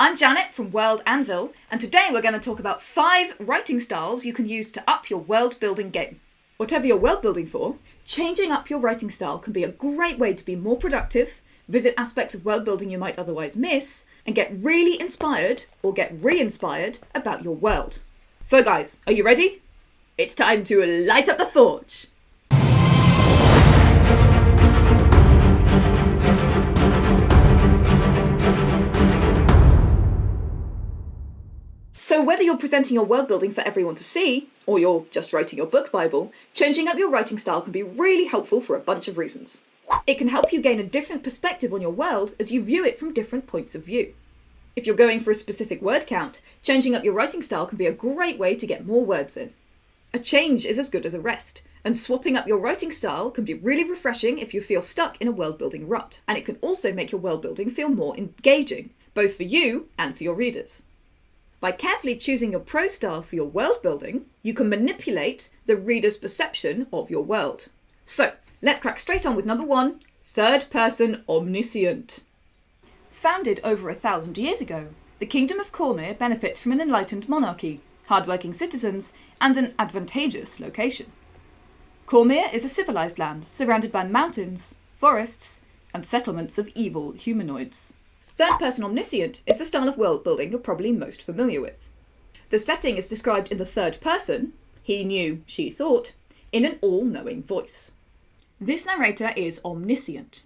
I'm Janet from World Anvil, and today we're going to talk about 5 writing styles you can use to up your world building game. Whatever you're world building for, changing up your writing style can be a great way to be more productive, visit aspects of world building you might otherwise miss, and get really inspired or get re-inspired about your world. So guys, are you ready? It's time to light up the forge! So whether you're presenting your world building for everyone to see, or you're just writing your book bible, changing up your writing style can be really helpful for a bunch of reasons. It can help you gain a different perspective on your world as you view it from different points of view. If you're going for a specific word count, changing up your writing style can be a great way to get more words in. A change is as good as a rest, and swapping up your writing style can be really refreshing if you feel stuck in a world building rut, and it can also make your world building feel more engaging, both for you and for your readers. By carefully choosing your prose style for your world building, you can manipulate the reader's perception of your world. So, let's crack straight on with number 1, Person Omniscient. Founded over 1,000 years ago, the Kingdom of Cormyr benefits from an enlightened monarchy, hard-working citizens, and an advantageous location. Cormyr is a civilized land surrounded by mountains, forests, and settlements of evil humanoids. Person Omniscient is the style of world building you're probably most familiar with. The setting is described in the third person, he knew, she thought, in an all-knowing voice. This narrator is omniscient.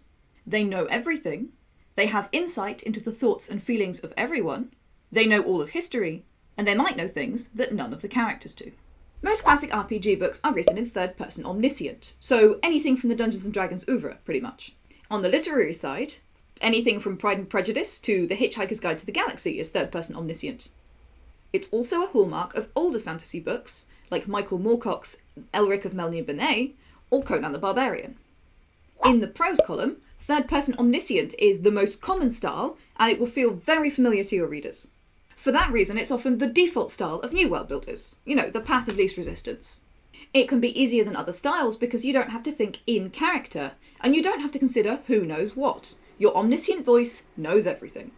They know everything, they have insight into the thoughts and feelings of everyone, they know all of history, and they might know things that none of the characters do. Most classic RPG books are written in third-person omniscient, so anything from the Dungeons & Dragons oeuvre, pretty much. On the literary side, anything from Pride and Prejudice to The Hitchhiker's Guide to the Galaxy is third-person omniscient. It's also a hallmark of older fantasy books, like Michael Moorcock's Elric of Melniboné or Conan the Barbarian. In the prose column, third-person omniscient is the most common style, and it will feel very familiar to your readers. For that reason, it's often the default style of new world builders, the path of least resistance. It can be easier than other styles because you don't have to think in character, and you don't have to consider who knows what. Your omniscient voice knows everything.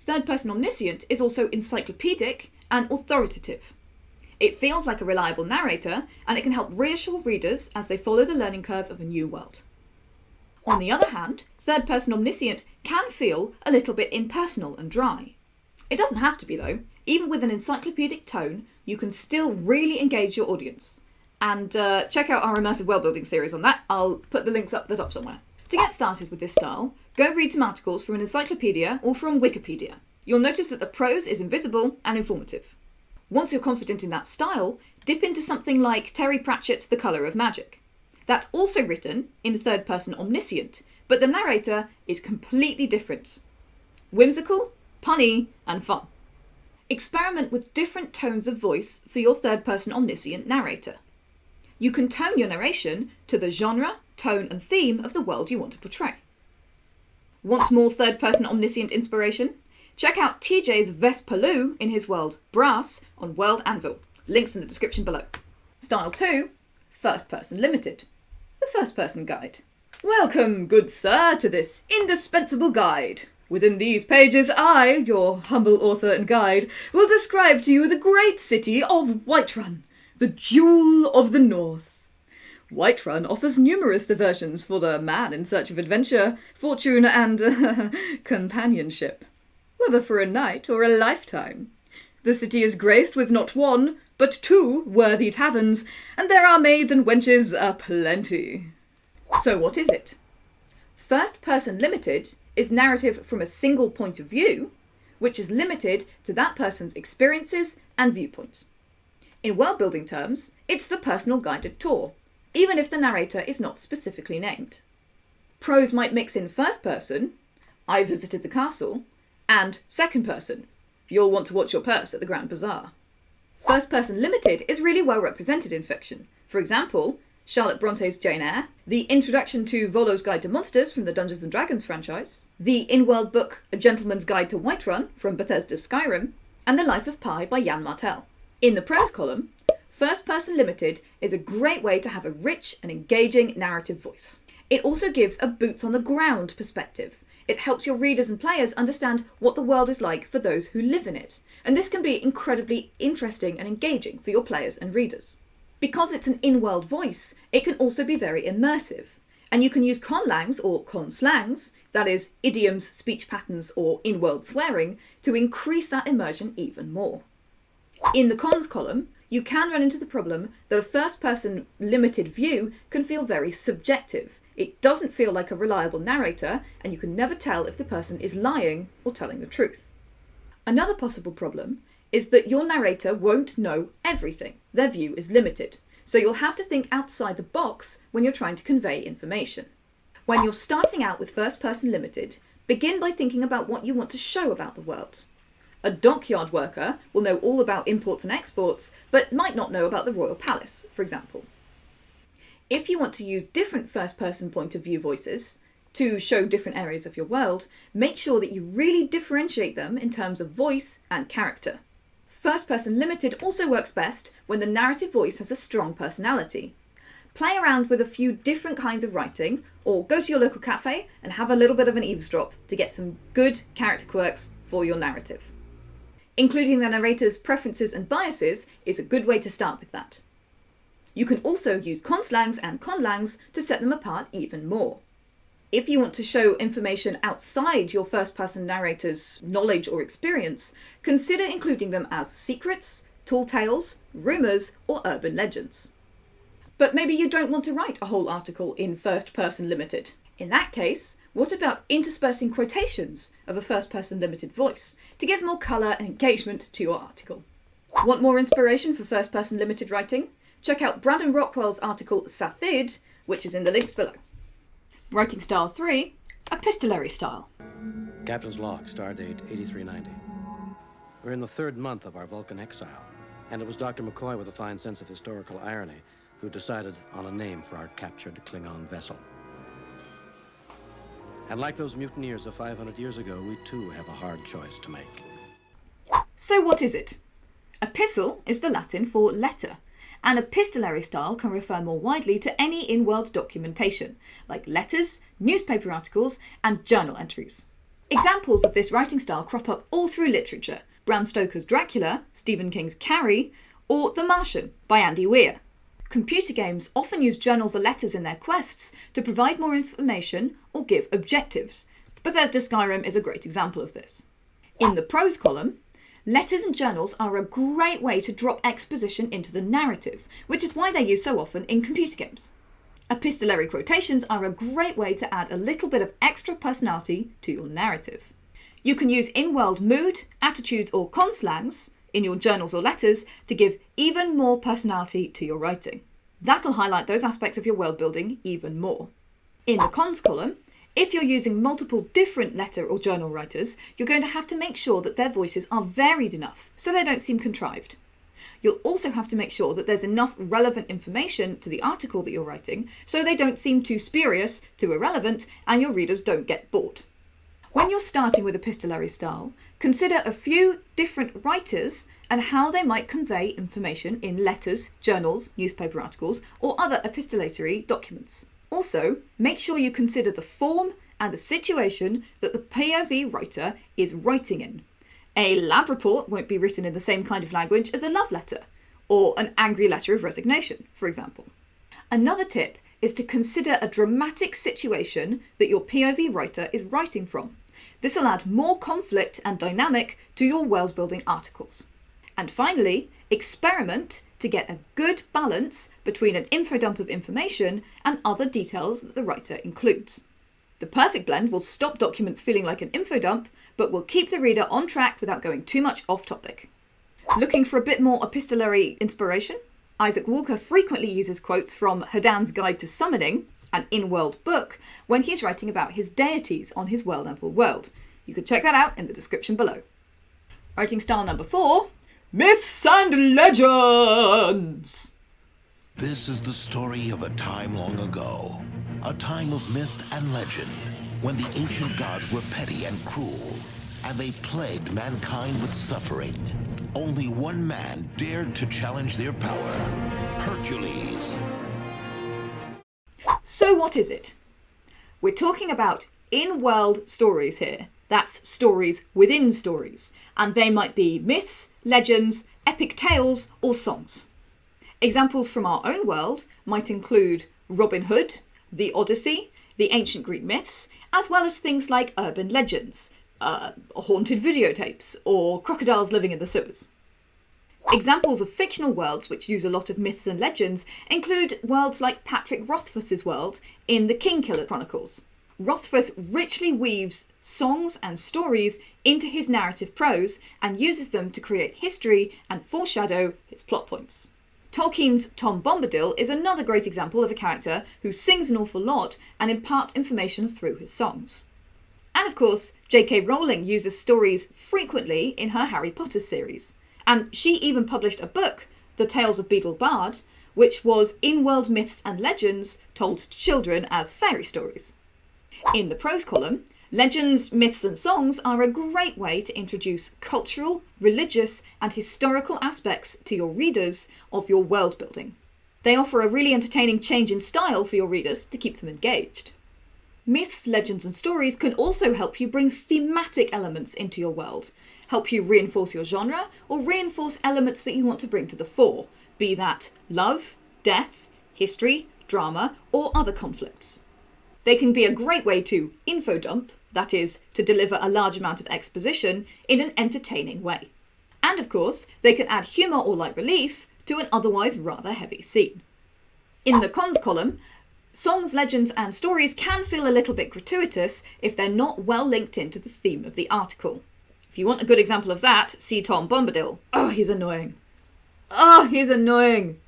Third-person omniscient is also encyclopedic and authoritative. It feels like a reliable narrator, and it can help reassure readers as they follow the learning curve of a new world. On the other hand, third-person omniscient can feel a little bit impersonal and dry. It doesn't have to be though. Even with an encyclopedic tone, you can still really engage your audience. And check out our immersive world building series on that. I'll put the links up the top somewhere. To get started with this style, go read some articles from an encyclopedia or from Wikipedia. You'll notice that the prose is invisible and informative. Once you're confident in that style, dip into something like Terry Pratchett's The Colour of Magic. That's also written in third-person omniscient, but the narrator is completely different. Whimsical, punny, and fun. Experiment with different tones of voice for your third-person omniscient narrator. You can tone your narration to the genre, tone, and theme of the world you want to portray. Want more third-person omniscient inspiration? Check out TJ's Vespalu in his world Brass on World Anvil. Links in the description below. Style 2, First-Person Limited. The First-Person Guide. Welcome, good sir, to this indispensable guide. Within these pages, I, your humble author and guide, will describe to you the great city of Whiterun, the jewel of the North. Whiterun offers numerous diversions for the man in search of adventure, fortune, and companionship, whether for a night or a lifetime. The city is graced with not one, but 2 worthy taverns, and there are maids and wenches aplenty. So what is it? First-person limited is narrative from a single point of view, which is limited to that person's experiences and viewpoint. In world-building terms, it's the personal guided tour, even if the narrator is not specifically named. Prose might mix in first person, I visited the castle, and second person, you'll want to watch your purse at the Grand Bazaar. First person limited is really well represented in fiction. For example, Charlotte Bronte's Jane Eyre, the introduction to Volo's Guide to Monsters from the Dungeons & Dragons franchise, the in-world book A Gentleman's Guide to Whiterun from Bethesda's Skyrim, and The Life of Pi by Jan Martel. In the prose column, First Person Limited is a great way to have a rich and engaging narrative voice. It also gives a boots-on-the-ground perspective. It helps your readers and players understand what the world is like for those who live in it, and this can be incredibly interesting and engaging for your players and readers. Because it's an in-world voice, it can also be very immersive, and you can use conlangs or conslangs, that is, idioms, speech patterns, or in-world swearing, to increase that immersion even more. In the cons column, you can run into the problem that a first-person limited view can feel very subjective. It doesn't feel like a reliable narrator, and you can never tell if the person is lying or telling the truth. Another possible problem is that your narrator won't know everything. Their view is limited, so you'll have to think outside the box when you're trying to convey information. When you're starting out with first-person limited, begin by thinking about what you want to show about the world. A dockyard worker will know all about imports and exports, but might not know about the royal palace, for example. If you want to use different first-person point of view voices to show different areas of your world, make sure that you really differentiate them in terms of voice and character. First-person limited also works best when the narrative voice has a strong personality. Play around with a few different kinds of writing, or go to your local cafe and have a little bit of an eavesdrop to get some good character quirks for your narrative. Including the narrator's preferences and biases is a good way to start with that. You can also use conslangs and conlangs to set them apart even more. If you want to show information outside your first-person narrator's knowledge or experience, consider including them as secrets, tall tales, rumours, or urban legends. But maybe you don't want to write a whole article in first-person limited. In that case, what about interspersing quotations of a first-person limited voice to give more colour and engagement to your article? Want more inspiration for first-person limited writing? Check out Brandon Rockwell's article Safid, which is in the links below. Writing Style 3, Epistolary Style. Captain's log, stardate 8390. We're in the third month of our Vulcan exile, and it was Dr. McCoy with a fine sense of historical irony who decided on a name for our captured Klingon vessel. And like those mutineers of 500 years ago, we too have a hard choice to make. So what is it? Epistle is the Latin for letter, and epistolary style can refer more widely to any in-world documentation, like letters, newspaper articles, and journal entries. Examples of this writing style crop up all through literature: Bram Stoker's Dracula, Stephen King's Carrie, or The Martian by Andy Weir. Computer games often use journals or letters in their quests to provide more information or give objectives. Bethesda Skyrim is a great example of this. In the prose column, letters and journals are a great way to drop exposition into the narrative, which is why they're used so often in computer games. Epistolary quotations are a great way to add a little bit of extra personality to your narrative. You can use in-world mood, attitudes, or conslangs in your journals or letters to give even more personality to your writing. That'll highlight those aspects of your world building even more. In the cons column, if you're using multiple different letter or journal writers, you're going to have to make sure that their voices are varied enough so they don't seem contrived. You'll also have to make sure that there's enough relevant information to the article that you're writing so they don't seem too spurious, too irrelevant, and your readers don't get bored. When you're starting with epistolary style, consider a few different writers and how they might convey information in letters, journals, newspaper articles, or other epistolary documents. Also, make sure you consider the form and the situation that the POV writer is writing in. A lab report won't be written in the same kind of language as a love letter, or an angry letter of resignation, for example. Another tip is to consider a dramatic situation that your POV writer is writing from. This will add more conflict and dynamic to your world-building articles. And finally, experiment to get a good balance between an info dump of information and other details that the writer includes. The perfect blend will stop documents feeling like an info dump, but will keep the reader on track without going too much off topic. Looking for a bit more epistolary inspiration? Isaac Walker frequently uses quotes from Hadan's Guide to Summoning, an in-world book, when he's writing about his deities on his World Anvil world. You can check that out in the description below. Writing style number 4, Myths and Legends! This is the story of a time long ago, a time of myth and legend, when the ancient gods were petty and cruel, and they plagued mankind with suffering. Only one man dared to challenge their power: Hercules. So what is it? We're talking about in-world stories here. That's stories within stories, and they might be myths, legends, epic tales, or songs. Examples from our own world might include Robin Hood, the Odyssey, the ancient Greek myths, as well as things like urban legends, haunted videotapes, or crocodiles living in the sewers. Examples of fictional worlds which use a lot of myths and legends include worlds like Patrick Rothfuss's world in the Kingkiller Chronicles. Rothfuss richly weaves songs and stories into his narrative prose and uses them to create history and foreshadow his plot points. Tolkien's Tom Bombadil is another great example of a character who sings an awful lot and imparts information through his songs. And of course, J.K. Rowling uses stories frequently in her Harry Potter series. And she even published a book, The Tales of Beedle Bard, which was in-world myths and legends told to children as fairy stories. In the prose column, legends, myths and songs are a great way to introduce cultural, religious and historical aspects to your readers of your world building. They offer a really entertaining change in style for your readers to keep them engaged. Myths, legends and stories can also help you bring thematic elements into your world, help you reinforce your genre, or reinforce elements that you want to bring to the fore, be that love, death, history, drama, or other conflicts. They can be a great way to info dump, that is, to deliver a large amount of exposition in an entertaining way. And of course, they can add humour or light relief to an otherwise rather heavy scene. In the cons column, songs, legends and stories can feel a little bit gratuitous if they're not well linked into the theme of the article. If you want a good example of that, see Tom Bombadil. Oh, he's annoying. Oh, he's annoying.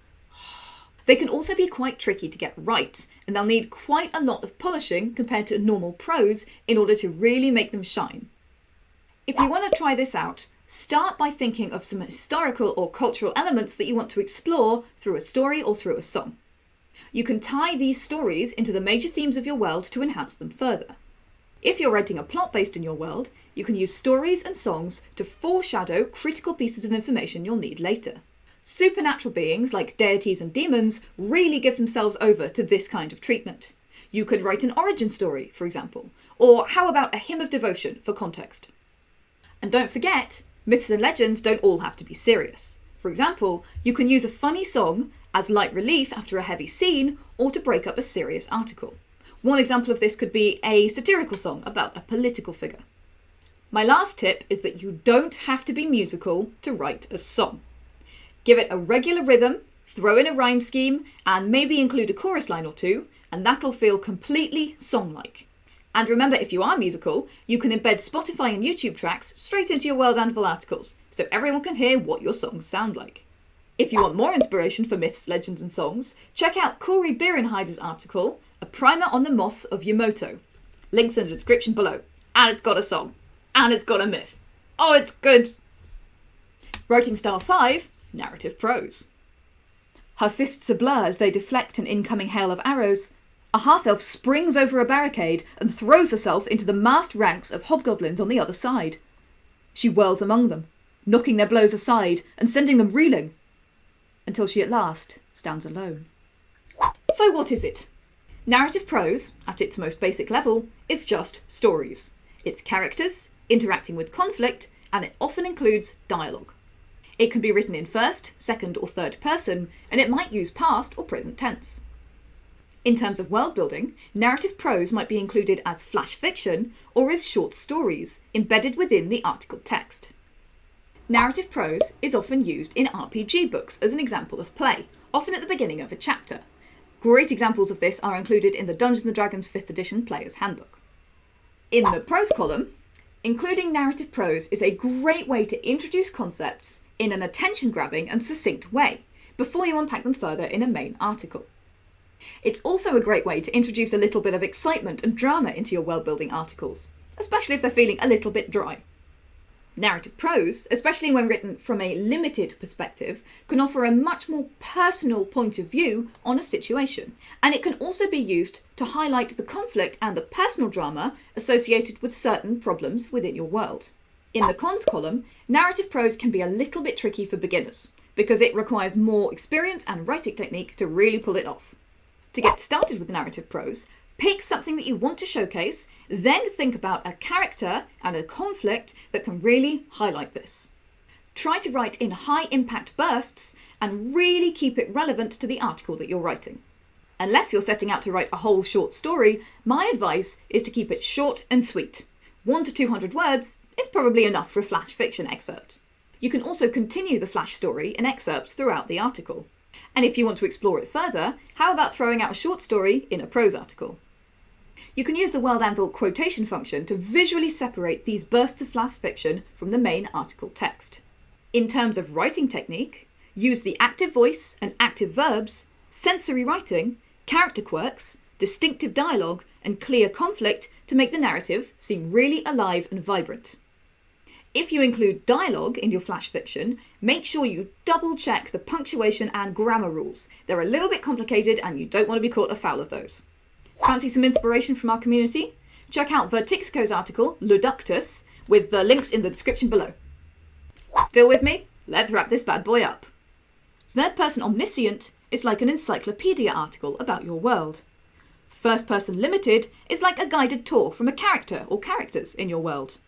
They can also be quite tricky to get right, and they'll need quite a lot of polishing compared to normal prose in order to really make them shine. If you want to try this out, start by thinking of some historical or cultural elements that you want to explore through a story or through a song. You can tie these stories into the major themes of your world to enhance them further. If you're writing a plot based in your world, you can use stories and songs to foreshadow critical pieces of information you'll need later. Supernatural beings like deities and demons really give themselves over to this kind of treatment. You could write an origin story, for example, or how about a hymn of devotion for context? And don't forget, myths and legends don't all have to be serious. For example, you can use a funny song as light relief after a heavy scene or to break up a serious article. One example of this could be a satirical song about a political figure. My last tip is that you don't have to be musical to write a song. Give it a regular rhythm, throw in a rhyme scheme, and maybe include a chorus line or two, and that'll feel completely song-like. And remember, if you are musical, you can embed Spotify and YouTube tracks straight into your World Anvil articles, so everyone can hear what your songs sound like. If you want more inspiration for myths, legends and songs, check out Corey Bierenheider's article, A Primer on the Moths of Yamoto. Links in the description below. And it's got a song. And it's got a myth. Oh, it's good! Writing style 5, narrative prose. Her fists are blur as they deflect an incoming hail of arrows. A half-elf springs over a barricade and throws herself into the massed ranks of hobgoblins on the other side. She whirls among them, knocking their blows aside and sending them reeling, until she at last stands alone. So what is it? Narrative prose, at its most basic level, is just stories. It's characters interacting with conflict, and it often includes dialogue. It can be written in first, second or third person, and it might use past or present tense. In terms of world building, narrative prose might be included as flash fiction or as short stories embedded within the article text. Narrative prose is often used in RPG books as an example of play, often at the beginning of a chapter. Great examples of this are included in the Dungeons & Dragons 5th edition Player's Handbook. In the prose column, including narrative prose is a great way to introduce concepts in an attention-grabbing and succinct way, before you unpack them further in a main article. It's also a great way to introduce a little bit of excitement and drama into your world-building articles, especially if they're feeling a little bit dry. Narrative prose, especially when written from a limited perspective, can offer a much more personal point of view on a situation, and it can also be used to highlight the conflict and the personal drama associated with certain problems within your world. In the cons column, narrative prose can be a little bit tricky for beginners, because it requires more experience and writing technique to really pull it off. To get started with narrative prose, Pick something that you want to showcase, then think about a character and a conflict that can really highlight this. Try to write in high impact bursts and really keep it relevant to the article that you're writing. Unless you're setting out to write a whole short story, my advice is to keep it short and sweet. 100 to 200 words is probably enough for a flash fiction excerpt. You can also continue the flash story in excerpts throughout the article. And if you want to explore it further, how about throwing out a short story in a prose article? You can use the World Anvil quotation function to visually separate these bursts of flash fiction from the main article text. In terms of writing technique, use the active voice and active verbs, sensory writing, character quirks, distinctive dialogue, and clear conflict to make the narrative seem really alive and vibrant. If you include dialogue in your flash fiction, make sure you double check the punctuation and grammar rules. They're a little bit complicated and you don't want to be caught afoul of those. Fancy some inspiration from our community? Check out Vertixico's article, Luductus, with the links in the description below. Still with me? Let's wrap this bad boy up. Person Omniscient is like an encyclopedia article about your world. Person Limited is like a guided tour from a character or characters in your world.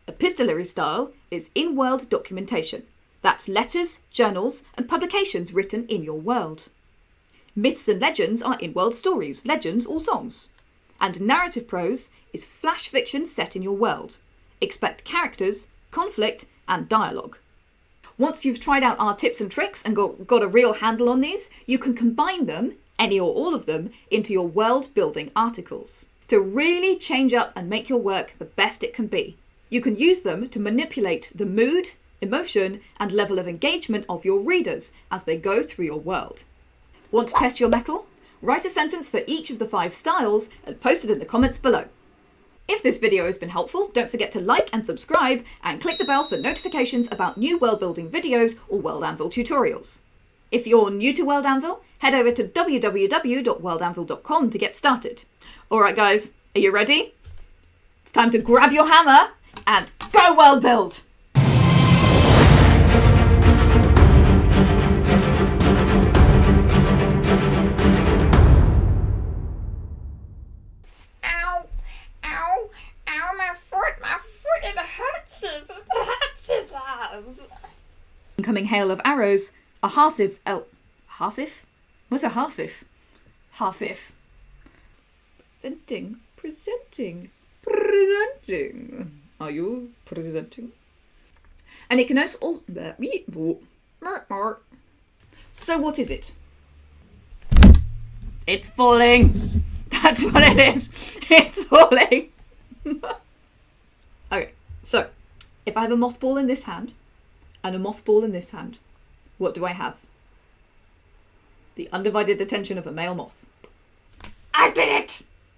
Epistolary Style is in-world documentation. That's letters, journals, and publications written in your world. Myths and legends are in-world stories, legends, or songs. And narrative prose is flash fiction set in your world. Expect characters, conflict, and dialogue. Once you've tried out our tips and tricks and got a real handle on these, you can combine them, any or all of them, into your world building articles to really change up and make your work the best it can be. You can use them to manipulate the mood, emotion, and level of engagement of your readers as they go through your world. Want to test your mettle? Write a sentence for each of the 5 styles and post it in the comments below. If this video has been helpful, don't forget to like and subscribe and click the bell for notifications about new world building videos or World Anvil tutorials. If you're new to World Anvil, head over to www.worldanvil.com to get started. Alright guys, are you ready? It's time to grab your hammer and go world build! Incoming hail of arrows, a half-if. Half-if? What's a half-if? Half-if. Presenting. Are you presenting? And it can also. So what is it? It's falling. That's what it is. It's falling. Okay, so if I have a mothball in this hand and a mothball in this hand, what do I have? The undivided attention of a male moth. I did it!